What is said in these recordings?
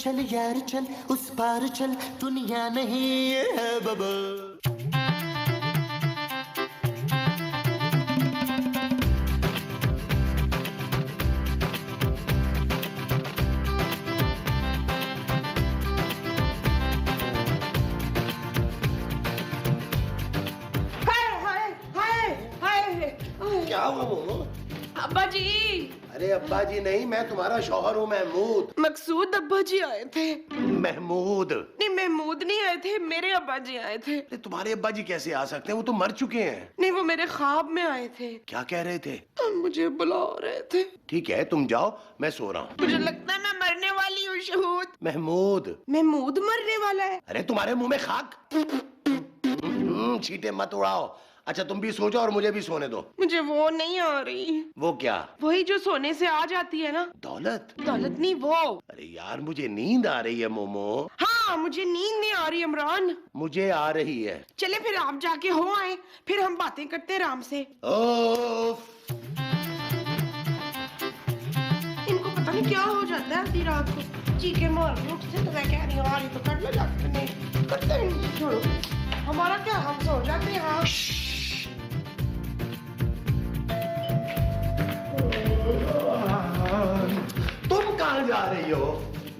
चल यार चल उस पार चल दुनिया नहीं है बबल। क्या हुआ मोमो? अब्बा जी। अरे अब्बा जी नहीं, मैं तुम्हारा शौहर हूँ महमूद। मकसूद अब्बा जी आए थे। महमूद नहीं महमूद नहीं आए थे, मेरे अब्बा जी आए थे। अरे तुम्हारे अब्बा जी कैसे आ सकते हैं, वो तो मर चुके हैं। नहीं वो मेरे ख्वाब में आए थे। क्या कह रहे थे? मुझे बुला रहे थे। ठीक है तुम जाओ, मैं सो रहा हूँ। मुझे लगता है मैं मरने वाली हूँ शहूद। महमूद महमूद मरने वाला है। अरे तुम्हारे मुंह में खाक। छींटे मत उड़ाओ। अच्छा तुम भी सो जाओ और मुझे भी सोने दो। मुझे वो नहीं आ रही। वो क्या? वही जो सोने से आ जाती है ना। दौलत? दौलत नहीं वो। अरे यार मुझे नींद आ रही है मोमो। हाँ मुझे नींद नहीं आ रही इमरान। मुझे आ रही है। चले फिर आप जाके हो आए, फिर हम बातें करते आराम से। ओफ। इनको पता नहीं क्या हो जाता है आधी रात को, चीखे मार के उठते तो मैं कह रही हूँ आ रही तो कर लो जाके। नहीं करते नहीं, छोड़ो हमारा क्या, हम सो जाते हैं। हाँ तुम कहाँ जा रही हो?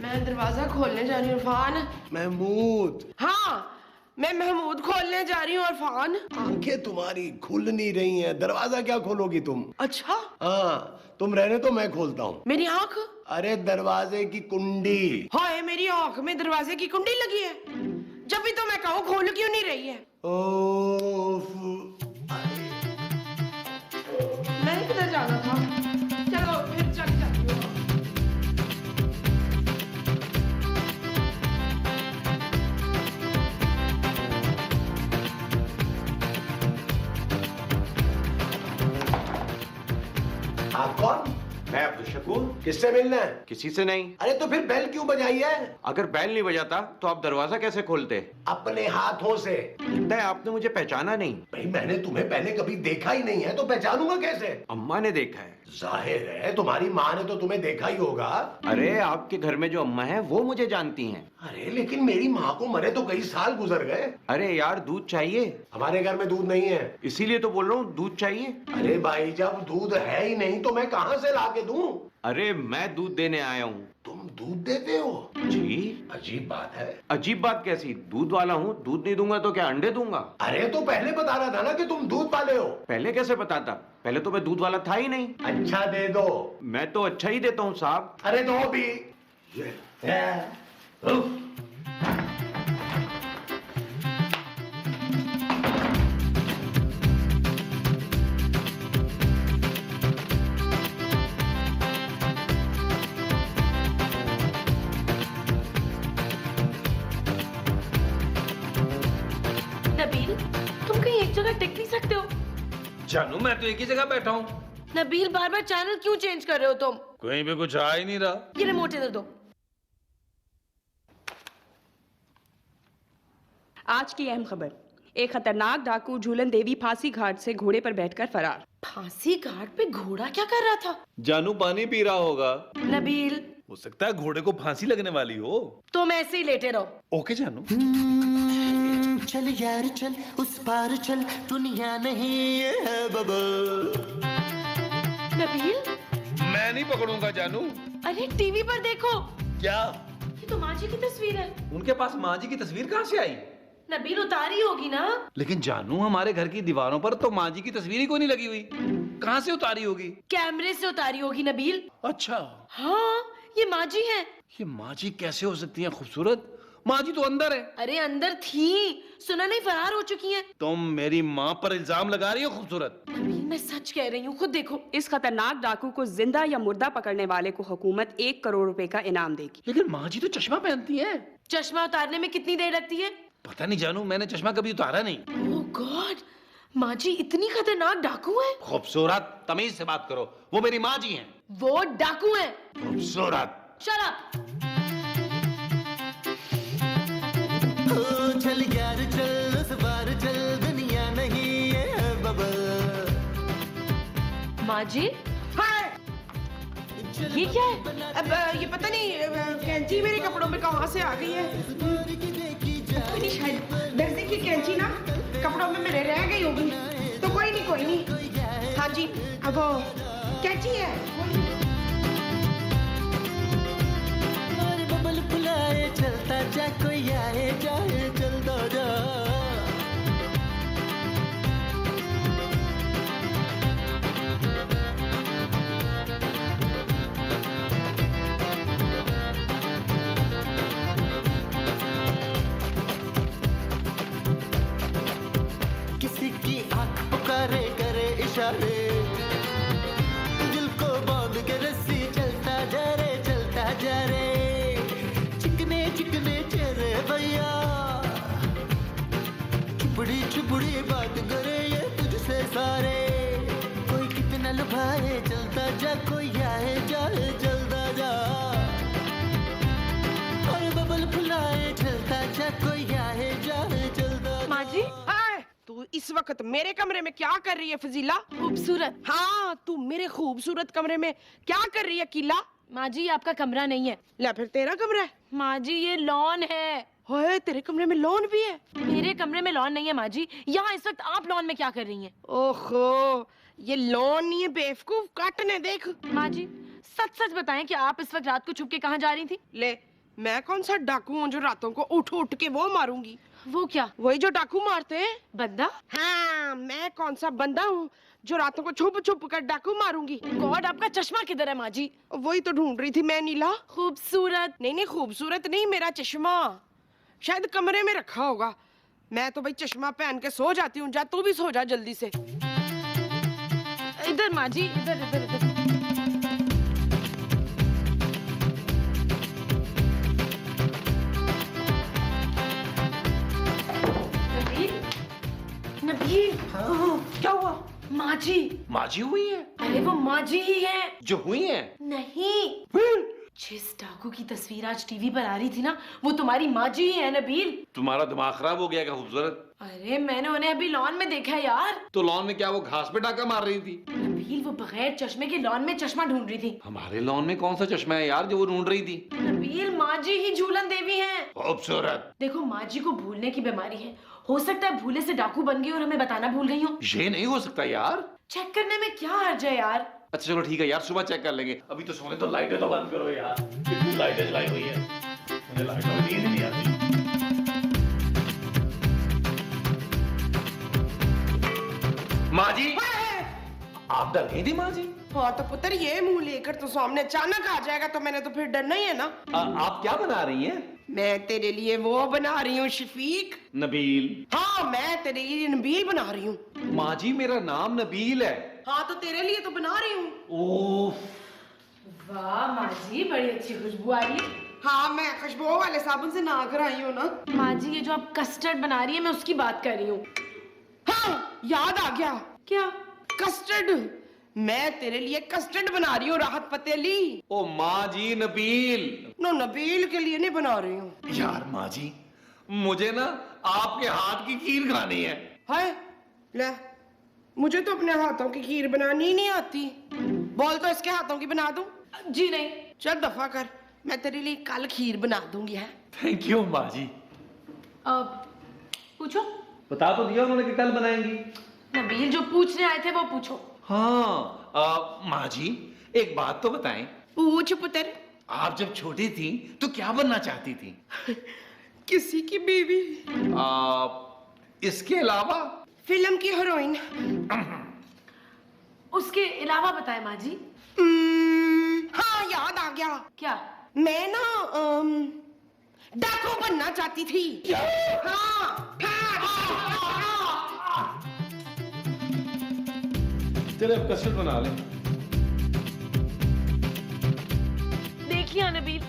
मैं दरवाजा खोलने जा रही हूँ इरफान। महमूद। हाँ मैं महमूद खोलने जा रही हूँ इरफान। आंखें तुम्हारी खुल नहीं रही हैं, दरवाजा क्या खोलोगी तुम? अच्छा हाँ तुम रहने तो मैं खोलता हूँ। मेरी आंख? अरे दरवाजे की कुंडी। हाय मेरी आंख में दरवाजे की कुंडी लगी है। जब भी तो मैं कहूँ खोल क्यों नहीं रही है? ओफ। मैंने किधर जाना था? चलो फिर चल जाती हूँ। आप कौन? मैं अब्दुल शकूर। किससे मिलना है? किसी से नहीं। अरे तो फिर बेल क्यों बजाई है? अगर बैल नहीं बजाता तो आप दरवाजा कैसे खोलते? अपने हाथों से। लगता है आपने मुझे पहचाना नहीं। भाई मैंने तुम्हें पहले कभी देखा ही नहीं है तो पहचानूंगा कैसे? अम्मा ने देखा है। जाहिर है तुम्हारी माँ ने तो तुम्हें देखा ही होगा। अरे आपके घर में जो अम्मा है वो मुझे जानती हैं। अरे लेकिन मेरी माँ को मरे तो कई साल गुजर गए। अरे यार दूध चाहिए? हमारे घर में दूध नहीं है। इसीलिए तो बोल रहा हूँ दूध चाहिए। अरे भाई जब दूध है ही नहीं तो मैं कहाँ से ला के दूं? अरे मैं दूध देने आया हूँ। तुम दूध देते हो? जी। अजीब बात है। अजीब बात कैसी? दूध वाला हूँ, दूध नहीं दूंगा तो क्या अंडे दूंगा? अरे तो पहले बता रहा था ना कि तुम दूध वाले हो। पहले कैसे बताता? पहले तो मैं दूध वाला था ही नहीं। अच्छा दे दो। मैं तो अच्छा ही देता हूँ साहब। अरे दो भी। उफ। नबील तुम कहीं एक जगह टिक नहीं सकते हो? जानू मैं तो एक ही जगह बैठा हूँ। नबील बार बार चैनल क्यों चेंज कर रहे हो तुम? कहीं भी कुछ आ ही नहीं रहा। ये रिमोट इधर दो। आज की अहम खबर। एक खतरनाक डाकू झूलन देवी फांसी घाट से घोड़े पर बैठकर फरार। फांसी घाट पे घोड़ा क्या कर रहा था? जानू पानी पी रहा होगा। नबील हो सकता है घोड़े को फांसी लगने वाली हो। तुम ऐसे ही लेटे रहो। ओके जानू। चल यार चल उस पार चल दुनिया नहीं है बबल। नबील मैं नहीं पकड़ूंगा जानू। अरे टीवी पर देखो, क्या? ये तो माँ जी की तस्वीर है। उनके पास माँ जी की तस्वीर कहाँ से आई? नबील उतारी होगी ना। लेकिन जानू हमारे घर की दीवारों पर तो माँ जी की तस्वीर ही कोई नहीं लगी हुई। कहाँ से उतारी होगी? कैमरे से उतारी होगी नबील। अच्छा हाँ ये माँ जी है। ये माँ जी कैसे हो सकती हैं खूबसूरत? माँ जी तो अंदर है। अरे अंदर थी, सुना नहीं फरार हो चुकी हैं। तुम मेरी माँ पर इल्जाम लगा रही हो खूबसूरत। नबील मैं सच कह रही हूँ, खुद देखो। इस खतरनाक डाकू को जिंदा या मुर्दा पकड़ने वाले को हुकूमत 1 करोड़ रुपए का इनाम देगी। लेकिन माँ जी तो चश्मा पहनती हैं। चश्मा उतारने में कितनी देर लगती है? पता नहीं जानू, मैंने चश्मा कभी उतारा नहीं। ओह गॉड, माँ जी इतनी खतरनाक डाकू है? खूबसूरत तमीज से बात करो, वो मेरी माँ जी हैं। वो डाकू है। खूबसूरत शट अप। चल यार चल उस पार चल दुनिया नहीं है बबल। माँ जी ये क्या है? अब ये पता नहीं कैंची मेरे कपड़ों में वहां से आ गई है। कोई नहीं, शायद दर्जी की कैंची ना कपड़ों में मेरे रह गई होगी, तो कोई नहीं। हाँ जी, अब वो कैंची है। और बबल फुलाए चलता जा, कोई आए जाए चलता जा। किसी की आंख पुकारे करे इशारे, दिल को बांध के रस्सी चलता जा रे, चलता जा रे। चिकने चिकने चेहरे भैया, चुपड़ी चुपड़ी बात करे ये तुझसे सारे। कोई कितना लुभाए चलता जा, कोई आए जाए चलता जा। और बबल फुलाए चलता जा, कोई आए जाए चलता जा। माँ जी, तू इस वक्त मेरे कमरे में क्या कर रही है फजीला? खूबसूरत। हाँ, तू मेरे खूबसूरत कमरे में क्या कर रही है कीला? माँ जी, आपका कमरा नहीं है। ले फिर तेरा कमरा है। माँ जी, ये लॉन है। होए, तेरे कमरे में लॉन भी है? मेरे कमरे में लॉन नहीं है माँ जी। यहाँ इस वक्त आप लॉन में क्या कर रही हैं? ओहो, ये लॉन नहीं है बेवकूफ, काटने देख। माँ जी, सच सच बताएं कि आप इस वक्त रात को छुप के कहाँ जा रही थी? ले, मैं कौन सा डाकू हूँ जो रातों को उठ उठ के वो मारूंगी? वो क्या? वही जो डाकू मारते हैं। बंदा? हाँ, मैं कौन सा बंदा हूँ जो रातों को छुप छुप कर डाकू मारूंगी? गॉड, आपका चश्मा किधर है माँ जी? वही तो ढूंढ रही थी मैं नीला। खूबसूरत। नहीं, खूबसूरत नहीं, मेरा चश्मा शायद कमरे में रखा होगा। मैं तो भाई चश्मा पहन के सो जाती हूँ। जा, तू भी सो जा जल्दी से। इधर माँ जी, इधर इधर इधर। नबील, क्या हुआ? माँ जी। माँ जी हुई है? अरे वो माँ जी ही है। जो हुई है? नहीं, जिस डाकू की तस्वीर आज टीवी पर आ रही थी ना, वो तुम्हारी माँ जी ही है नबील। तुम्हारा दिमाग खराब हो गया क्या खूबसूरत? अरे मैंने उन्हें अभी लॉन में देखा यार। तो लॉन में क्या वो घास पे डाका मार रही थी? नबील, वो बगैर चश्मे के लॉन में चश्मा ढूंढ रही थी। हमारे लॉन में कौन सा चश्मा है यार जो वो ढूंढ रही थी? नबील, माँ जी ही झूलन देवी हैं। खूबसूरत। देखो, माँ जी को भूलने की बीमारी है। हो सकता है भूले से डाकू बन गई और हमें बताना भूल गई हो। ये नहीं हो सकता यार। चेक करने में क्या हर्ज है यार? अच्छा चलो ठीक है यार, सुबह चेक कर लेंगे। अभी तो सोने तो लाइटें तो बंद करो यार। कितनी लाइटें जलाई हुई है, मुझे लाइटों में नींद नहीं आती। माँ जी, आप डर गई थी माँ जी? हाँ तो पुत्र, ये मुंह लेकर तो सामने अचानक आ जाएगा तो मैंने तो फिर डरना ही है ना। आप क्या बना रही हैं? मैं तेरे लिए वो बना रही हूँ शफीक। नबील। हाँ, मैं तेरे लिए नबील बना रही हूँ। माँ जी, मेरा नाम नबील है। हाँ तो तेरे लिए तो बना रही हूँ। ओह, वाह माँ जी, बड़ी अच्छी खुशबू आ रही है। हाँ, मैं खुशबू वाले साबुन से नहा कर आई हूँ ना। माँ जी, ये जो आप कस्टर्ड बना रही है, मैं उसकी बात कर रही हूँ। हाँ, याद आ गया। क्या? कस्टर्ड। मैं तेरे लिए कस्टर्ड बना रही हूँ, राहत पतेली। ओ माँ जी, नबील। नो, नबील के लिए नहीं बना रही हूँ। यार माँ जी, मुझे ना आपके हाथ की खीर खानी है। हाय, ले, मुझे तो अपने हाथों की खीर बनानी ही नहीं आती। बोल तो इसके हाथों की बना दूं? जी नहीं। चल दफा कर, मैं तेरे लिए कल खीर बना दूंगी। है, थैंक यू माँ जी। पूछो। बता तो दिया उन्होंने कि कल बनाएंगी। नबील, जो पूछने आए थे वो पूछो। हाँ, माँ जी एक बात तो बताएं। पूछ पुत्र। आप जब छोटी थी तो क्या बनना चाहती थी? किसी की बीवी। इसके अलावा? फिल्म की हीरोइन। उसके अलावा बताए माँ जी। हाँ, याद आ गया। क्या? मैं ना डाकू बनना चाहती थी। हाँ, चलो अब कस्टर्ड बना लें। देख लिया नबील?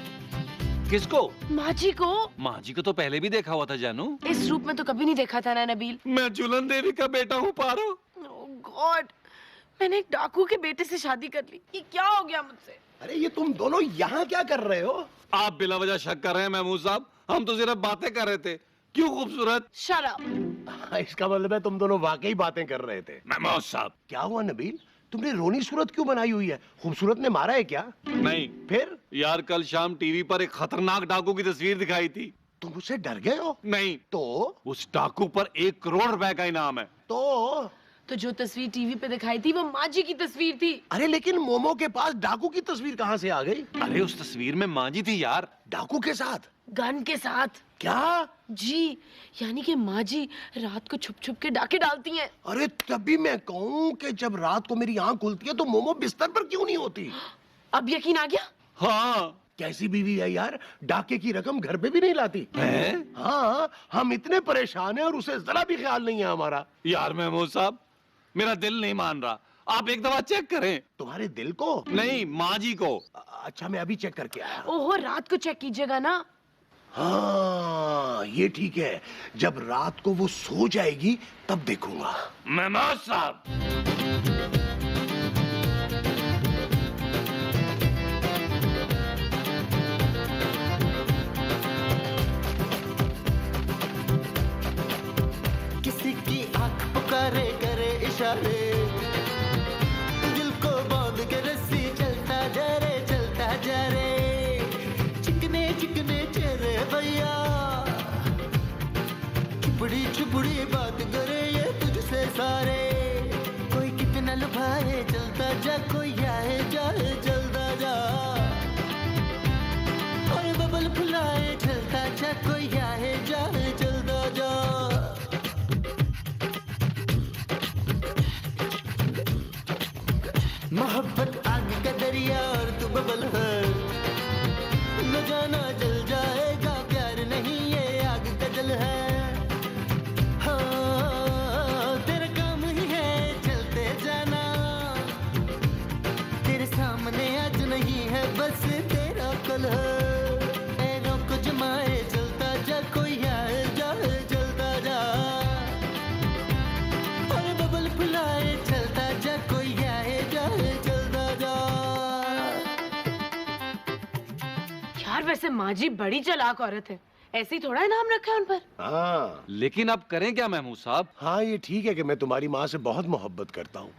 किसको? माँ जी को। माँ जी को तो पहले भी देखा हुआ था जानू। इस रूप में तो कभी नहीं देखा था ना नबील। मैं झूलन देवी का बेटा हूँ पारो। ओह गॉड, मैंने एक डाकू के बेटे से शादी कर ली। ये क्या हो गया मुझसे? अरे ये तुम दोनों यहाँ क्या कर रहे हो? आप बिला वजह शक कर रहे हैं महमूद साहब, हम तो सिर्फ बातें कर रहे थे। क्यों खूबसूरत? Shut up. इसका मतलब है तुम दोनों वाकई बातें कर रहे थे। महमूद साहब, क्या हुआ नबील? तुमने रोनी सूरत क्यों बनाई हुई है? खूबसूरत ने मारा है क्या? नहीं फिर यार, कल शाम टीवी पर एक खतरनाक डाकू की तस्वीर दिखाई थी। तुम उससे डर गए हो? नहीं, तो उस डाकू पर 1 करोड़ रुपए का इनाम है। तो जो तस्वीर टीवी पे दिखाई थी वो माँ जी की तस्वीर थी। अरे लेकिन मोमो के पास डाकू की तस्वीर कहाँ से आ गई? अरे उस तस्वीर में माँ जी थी यार। डाकू के साथ? गन के साथ। क्या? जी, यानी कि माँ जी रात को छुप छुप के डाके डालती हैं। अरे तभी मैं कहूँ कि जब रात को मेरी आंख खुलती है तो मोमो बिस्तर पर क्यों नहीं होती? अब यकीन आ गया? हाँ। कैसी बीवी है यार, डाके की रकम घर पे भी नहीं लाती है? हाँ, हम इतने परेशान हैं और उसे जरा भी ख्याल नहीं है हमारा। यार महमूद साहब, मेरा दिल नहीं मान रहा, आप एक दफा चेक करें। तुम्हारे दिल को? नहीं, माँ जी को। अच्छा मैं अभी चेक करके आया। ओहो, रात को चेक कीजिएगा ना। हाँ ये ठीक है, जब रात को वो सो जाएगी तब देखूंगा। महमूद साहब, किसी की आंख पुकारे करे इशारे, दिल को बांध के रस्सी चलता जा रे चिकने चिकने चेहरे भैया, चुपड़ी चुपड़ी बात करे ये तुझसे सारे, कोई कितना लुभाए चलता जा, कोई आए जाए चलता जा, और बबल फुलाए चलता जा, कोई आए जाए चलता जा। मोहब्बत आग का दरिया और तू बबल है, न जाना जल जाएगा, प्यार नहीं ये आग का जल है। हाँ तेरा काम ही है चलते जाना, तेरे सामने आज नहीं है बस तेरा कल है, पैरों को जमाए चलता जा, कोई आए जाए चलता जा, और बबल फुलाए चलता जा, कोई आए जाए चलता जा। यार वैसे माँ जी बड़ी चालाक औरत है, ऐसे ही थोड़ा इनाम रखा है उन पर। हाँ लेकिन अब करें क्या महमूद साहब? हाँ ये ठीक है कि मैं तुम्हारी माँ से बहुत मोहब्बत करता हूँ,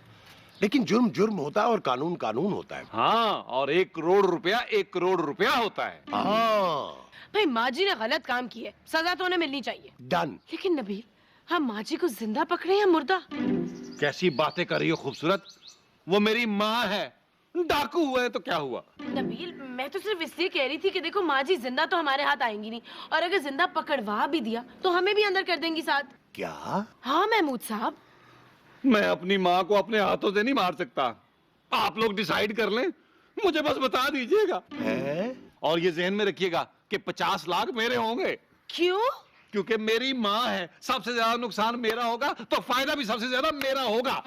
लेकिन जुर्म जुर्म होता है और कानून कानून होता है। हाँ, और 1 करोड़ रुपया 1 करोड़ रुपया होता है। हाँ भाई माँ जी ने गलत काम किया है, सजा तो उन्हें मिलनी चाहिए। डन। लेकिन नबील, हम माँ जी को जिंदा पकड़े या मुर्दा? कैसी बातें कर रही हो खूबसूरत, वो मेरी माँ है, डाकू हुआ है तो क्या हुआ? नबील, मैं तो सिर्फ इसलिए कह रही थी कि देखो माँ जी जिंदा तो हमारे हाथ आएंगी नहीं, और अगर जिंदा पकड़वा भी दिया तो हमें भी अंदर कर देंगी साथ। क्या? हाँ महमूद साहब। मैं अपनी माँ को अपने हाथों से नहीं मार सकता, आप लोग डिसाइड कर लें, मुझे बस बता दीजिएगा। है? और ये जहन में रखिएगा कि 50 लाख मेरे होंगे। क्यों? क्योंकि मेरी माँ है, सबसे ज्यादा नुकसान मेरा होगा तो फायदा भी सबसे ज्यादा मेरा होगा।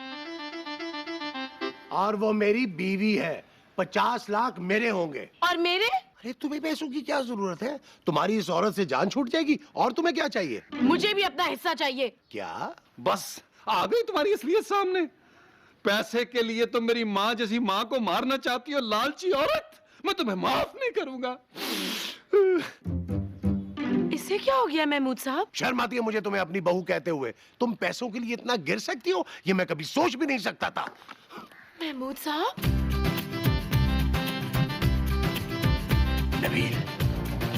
और वो मेरी बीवी है, 50 लाख मेरे होंगे। और मेरे? अरे तुम्हें पैसों की क्या जरूरत है? तुम्हारी इस औरत से जान छूट जाएगी, और तुम्हें क्या चाहिए? मुझे भी अपना हिस्सा चाहिए। क्या? बस आ गई तुम्हारी असलियत सामने। पैसे के लिए तो मेरी माँ जैसी माँ को मारना चाहती हो, लालची औरत। मैं तुम्हें माफ नहीं करूंगा। इससे क्या हो गया महमूद साहब? शर्म आती है मुझे तुम्हें अपनी बहू कहते हुए। तुम पैसों के लिए इतना गिर सकती हो, ये मैं कभी सोच भी नहीं सकता था। महमूद साहब? नबील।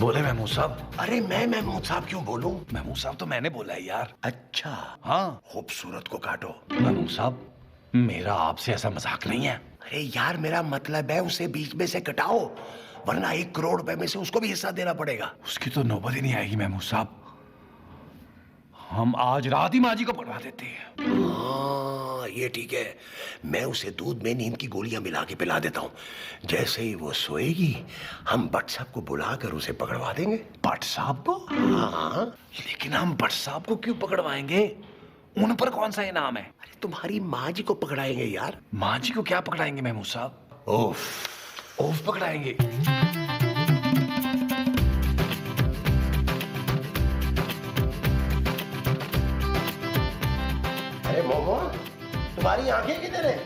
बोले महमूद साहब। अरे मैं महमूद साहब क्यों बोलूं? महमूद साहब तो मैंने बोला है यार। अच्छा हाँ खूबसूरत को काटो। महमूद साहब, मेरा आपसे ऐसा मजाक नहीं है। अरे यार मेरा मतलब है उसे बीच में से कटाओ, वरना 1 करोड़ रुपए में से उसको भी हिस्सा देना पड़ेगा। उसकी तो नौबत ही नहीं आएगी महमूद साहब, हम आज रात ही माँ जी को पकड़ा देते हैं। हाँ ये ठीक है, मैं उसे दूध में नींद की गोलियां मिला के पिला देता हूँ। जैसे ही वो सोएगी हम भट्ट साहब को बुलाकर उसे पकड़वा देंगे। भट्ट साहब को? हाँ। लेकिन हम भट्ट साहब को क्यों पकड़वाएंगे? उन पर कौन सा इनाम है? अरे तुम्हारी माँ जी को पकड़ाएंगे यार। माँ जी को क्या पकड़ाएंगे महमूद साहब? ओफ पकड़ाएंगे। अरे मोमो, तुम्हारी आंखें किधर है?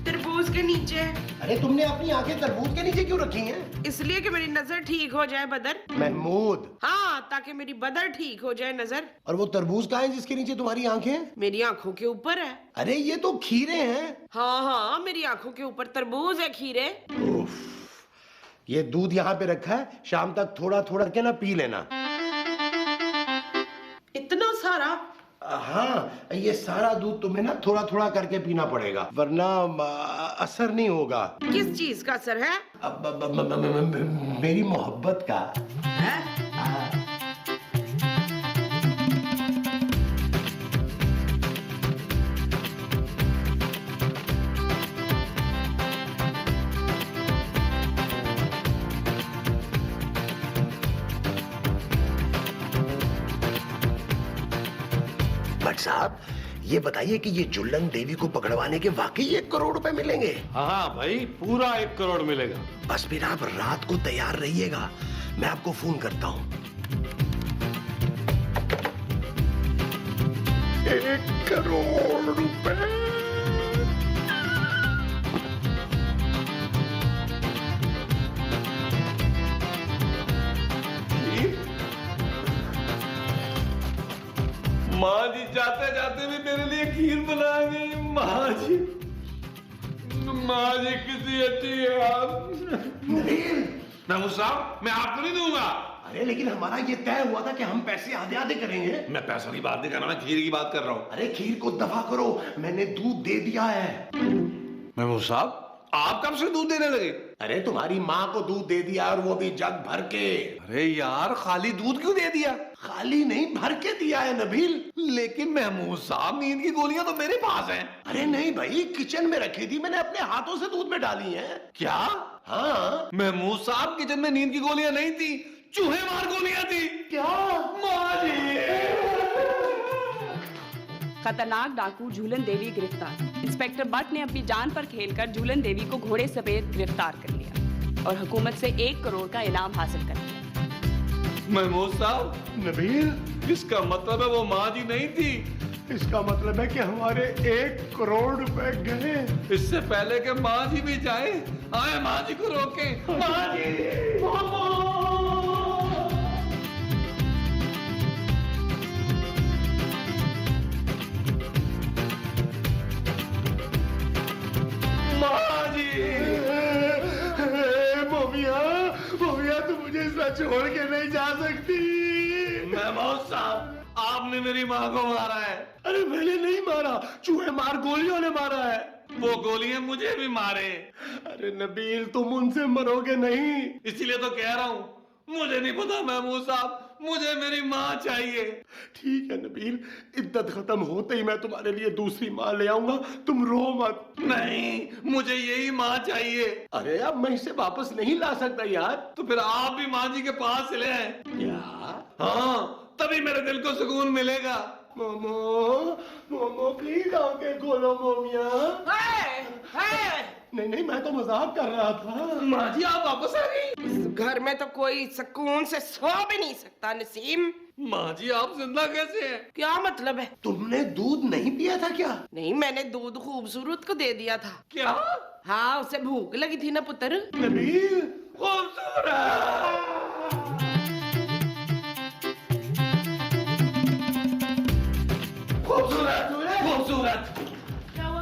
तरबूज के नीचे। अरे तुमने अपनी आंखें तरबूज के नीचे क्यों रखी हैं? इसलिए कि मेरी नजर ठीक हो जाए बदर। महमूद। हाँ, ताकि मेरी बदर ठीक हो जाए नजर। और वो तरबूज कहाँ है जिसके नीचे तुम्हारी आंखें? मेरी आंखों के ऊपर है। अरे ये तो खीरे हैं। हाँ हाँ, मेरी आंखों के ऊपर तरबूज है, खीरे। उफ, ये दूध यहाँ पे रखा है, शाम तक थोड़ा थोड़ा के ना पी लेना। इतना सारा? हाँ, ये सारा दूध तुम्हें ना थोड़ा थोड़ा करके पीना पड़ेगा, वरना असर नहीं होगा। किस चीज का असर है? मेरी मोहब्बत का। भट्ट साहब, ये बताइए कि ये जुल्लन देवी को पकड़वाने के वाकई 1 करोड़ रुपए मिलेंगे? हाँ भाई, पूरा 1 करोड़ मिलेगा। बस फिर आप रात को तैयार रहिएगा, मैं आपको फोन करता हूँ। 1 करोड़ रुपए। माँ जी जाते जाते भी मेरे लिए खीर बना गई। माँ जी कितनी अच्छी है आप। महमूद साहब, मैं आपको नहीं दूंगा। अरे लेकिन हमारा ये तय हुआ था कि हम पैसे आधे आधे करेंगे। मैं पैसों की बात नहीं कर रहा, मैं खीर की बात कर रहा हूँ। अरे खीर को दफा करो, मैंने दूध दे दिया है। महमूद साहब, आप कब से दूध देने लगे? अरे तुम्हारी माँ को दूध दे दिया, और वो भी जग भर के। अरे यार, खाली दूध क्यों दे दिया? खाली नहीं, भर के दिया है नबील। लेकिन महमूद साहब, नींद की गोलियां तो मेरे पास हैं। अरे नहीं भाई, किचन में रखी थी, मैंने अपने हाथों से दूध में डाली है। क्या? हाँ। महमूद साहब, किचन में नींद की गोलियां नहीं थी, चूहे मार गोलियां थी। क्या? माँ जी। खतरनाक डाकू झूलन देवी गिरफ्तार। इंस्पेक्टर भट्ट ने अपनी जान पर खेलकर झूलन देवी को घोड़े समेत गिरफ्तार कर लिया और हुकूमत से 1 करोड़ का इनाम हासिल कर लिया। महमूद साहब, नबील, इसका मतलब है वो माँ जी नहीं थी। इसका मतलब है कि हमारे 1 करोड़ रुपए गए। इससे पहले कि माँ जी भी जाए, आए माँ जी को रोके। माँ जी, मोमिया, तुम मुझे इसमें छोड़ के नहीं जा सकती। महमूद साहब, आपने मेरी माँ को मारा है। अरे मैंने नहीं मारा, चूहे मार गोलियों ने मारा है। वो गोलियां मुझे भी मारे। अरे नबील, तुम उनसे मरोगे नहीं। इसीलिए तो कह रहा हूँ, मुझे नहीं पता महमूद साहब, मुझे मेरी माँ चाहिए। ठीक है नबील, इद्दत खत्म होते ही मैं तुम्हारे लिए दूसरी माँ ले आऊंगा, तुम रो मत। नहीं, मुझे यही माँ चाहिए। अरे अब मैं इसे वापस नहीं ला सकता यार। तो फिर आप भी माँ जी के पास चले आए। क्या? हाँ, तभी मेरे दिल को सुकून मिलेगा। मोमो प्लीज आंखें खोलो मोमिया। नहीं नहीं, मैं तो मजाक कर रहा था। माँ जी, आप वापस आ गई। इस घर में तो कोई सुकून से सो भी नहीं सकता नसीम। माँ जी, आप जिंदा कैसे हैं? क्या मतलब है? तुमने दूध नहीं पिया था क्या? नहीं, मैंने दूध खूबसूरत को दे दिया था। क्या? हाँ, उसे भूख लगी थी ना पुत्र। नबील, खूबसूरत। खूबसूरत। क्या हुआ?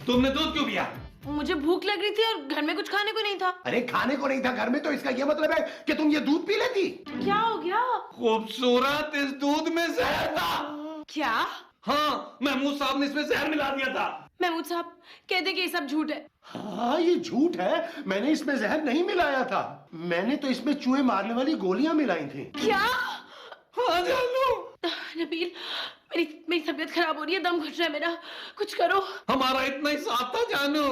तुमने दूध क्यों पिया? मुझे भूख लग रही थी और घर में कुछ खाने को नहीं था। अरे खाने को नहीं था घर में, तो इसका ये मतलब है कि तुम ये दूध पी लेती। क्या हो गया? खूबसूरत, इस दूध में जहर था। क्या? हाँ, महमूद साहब ने इसमें जहर मिला दिया था। महमूद साहब कहते कि ये सब झूठ है। हाँ, ये झूठ है, मैंने इसमें जहर नहीं मिलाया था। मैंने तो इसमें चूहे मारने वाली गोलियां मिलाई थी। क्या? हाँ जानू। नबील, मेरी तबीयत खराब हो रही है, दम घुट रहा है मेरा, कुछ करो। हमारा इतना ही साथ था जानू।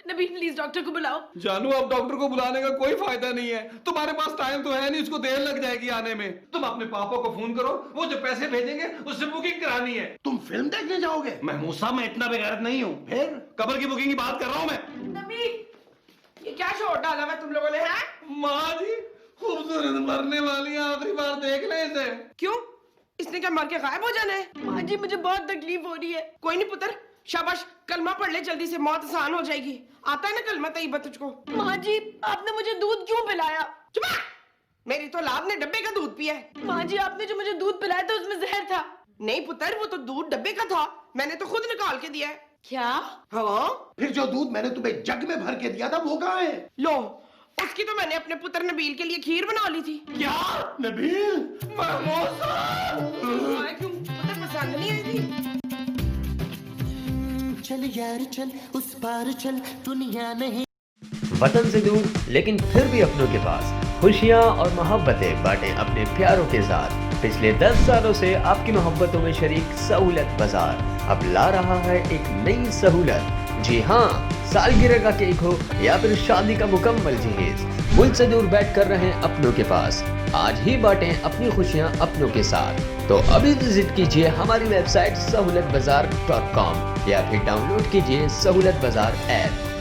नबील प्लीज डॉक्टर को बुलाओ। जानू, अब डॉक्टर को बुलाने का कोई फायदा नहीं है। तुम्हारे पास टाइम तो है नहीं, उसको देर लग जाएगी आने में। तुम अपने पापा को फोन करो, वो जो पैसे भेजेंगे उससे बुकिंग करानी है। तुम फिल्म देखने जाओगे? महमूद साहब, मैं इतना बेगैरत नहीं हूँ। फिर कब्र की बुकिंग की बात कर रहा हूँ मैं। नबील, ये क्या छोड़ डाला मैं तुम लोगों ने? है माँ जी, खूबसूरत मरने वाली है, आखिरी बार देख ले इसे। क्यों? इसने क्या मर के गायब हो जाना है? माँ जी, मुझे बहुत तकलीफ हो रही है। कोई नहीं पुत्र, शाबाश, कलमा पढ़ ले जल्दी से, मौत आसान हो जाएगी। आता है ना कलमा तैयबा तुझको? माँ जी, आपने मुझे दूध क्यों पिलाया? चुप! मेरी तो औलाद ने डब्बे का दूध पिया है। माँ जी, आपने जो मुझे दूध पिलाया था उसमें जहर था। नहीं पुत्र, वो तो दूध डब्बे का था, मैंने तो खुद निकाल के दिया है। क्या? हाँ, फिर जो दूध मैंने तुम्हें जग में भर के दिया था वो कहाँ है? लो, उसकी तो मैंने अपने पुत्र नबील के लिए खीर बना ली थी। क्या नबील? क्यों पुत्र पसंद नहीं आई थी? चल यार चल, उस पार चल, दुनिया नहीं। वतन से दूर लेकिन फिर भी अपनों के पास खुशियाँ और मोहब्बतें बांटे अपने प्यारों के साथ। पिछले 10 सालों से आपकी मोहब्बतों में शरीक सहूलत बाजार अब ला रहा है एक नई सहूलत। जी हाँ, सालगिरह का केक हो या फिर शादी का मुकम्मल जहेज, मुल्क से दूर बैठ कर रहें अपनों के पास। आज ही बांटें अपनी खुशियाँ अपनों के साथ। तो अभी विजिट कीजिए हमारी वेबसाइट सहूलतबाजार.com या फिर डाउनलोड कीजिए सहूलत बाजार ऐप।